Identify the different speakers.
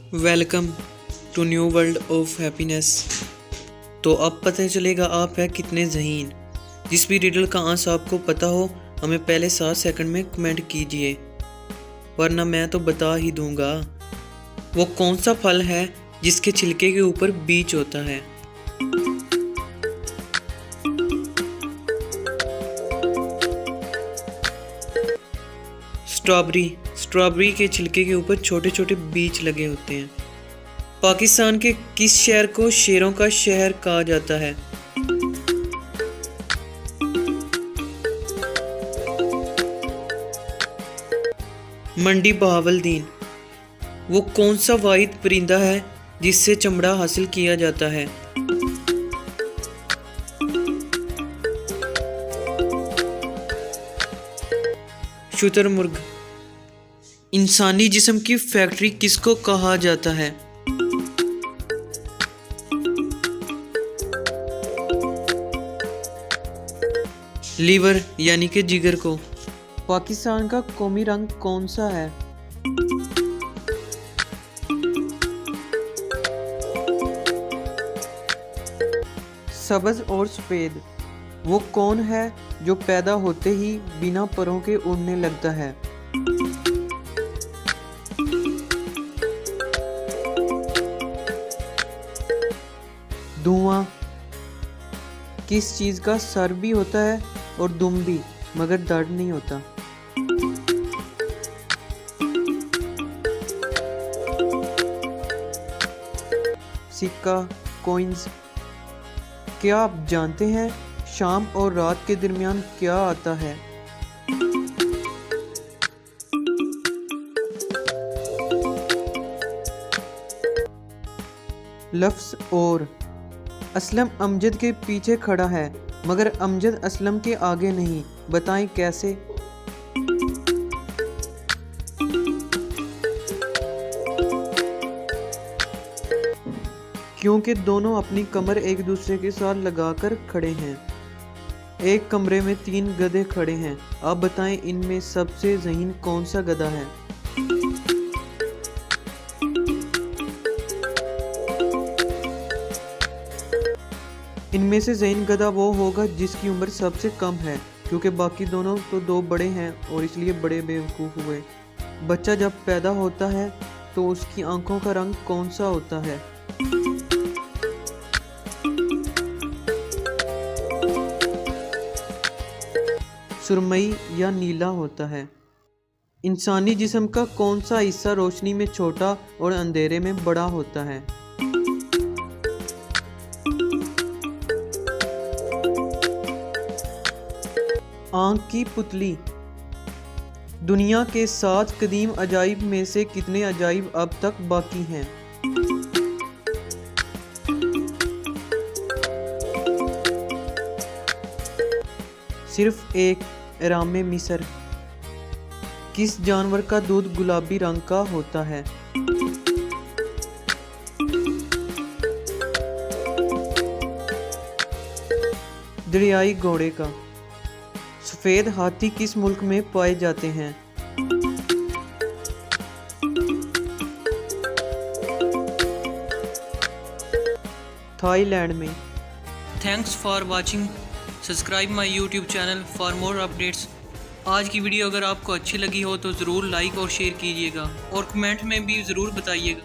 Speaker 1: Welcome to new world of happiness. तो अब पता चलेगा आप है कितने ज़हीन। जिस भी रिडल का आंसर आपको पता हो हमें पहले 7 सेकंड में कमेंट कीजिए, वरना मैं तो बता ही दूंगा। वो कौन सा फल है जिसके छिलके के ऊपर बीज होता है? स्ट्रॉबेरी। स्ट्रॉबेरी के छिलके के ऊपर छोटे छोटे बीज लगे होते हैं। पाकिस्तान के किस शहर को शेरों का शहर कहा जाता है? मंडी बहावलदीन। वो कौन सा वाहिद परिंदा है जिससे चमड़ा हासिल किया जाता है? शुतुरमुर्ग। इंसानी जिस्म की फैक्ट्री किसको कहा जाता है? लीवर यानी कि जिगर को। पाकिस्तान का कौमी रंग कौन सा है? सब्ज और सफेद। वो कौन है जो पैदा होते ही बिना परों के उड़ने लगता है? धुआं। किस चीज का सर भी होता है और दुम भी, मगर दर्द नहीं होता? सिक्का, कॉइन्स। क्या आप जानते हैं शाम और रात के दरमियान क्या आता है? लफ्ज़ और। असलम अमजद के पीछे खड़ा है मगर अमजद असलम के आगे नहीं, बताएं कैसे? क्योंकि दोनों अपनी कमर एक दूसरे के साथ लगाकर खड़े हैं। एक कमरे में 3 गधे खड़े हैं, आप बताएं इनमें सबसे ज़हीन कौन सा गधा है? इनमें से ज़हीन गधा वो होगा जिसकी उम्र सबसे कम है, क्योंकि बाकी दोनों तो 2 बड़े हैं और इसलिए बड़े बेवकूफ़ हुए। बच्चा जब पैदा होता है तो उसकी आंखों का रंग कौन सा होता है? सुरमई या नीला होता है। इंसानी जिस्म का कौन सा हिस्सा रोशनी में छोटा और अंधेरे में बड़ा होता है? आंख की पुतली। दुनिया के 7 कदीम अजाइब में से कितने अजाइब अब तक बाकी हैं? सिर्फ एक, एरामे मिस्र। किस जानवर का दूध गुलाबी रंग का होता है? दरियाई घोड़े का। सफ़ेद हाथी किस मुल्क में पाए जाते हैं? थाईलैंड में। Thanks for watching. Subscribe my YouTube channel for more updates. आज की वीडियो अगर आपको अच्छी लगी हो तो ज़रूर लाइक और शेयर कीजिएगा और कमेंट में भी ज़रूर बताइएगा।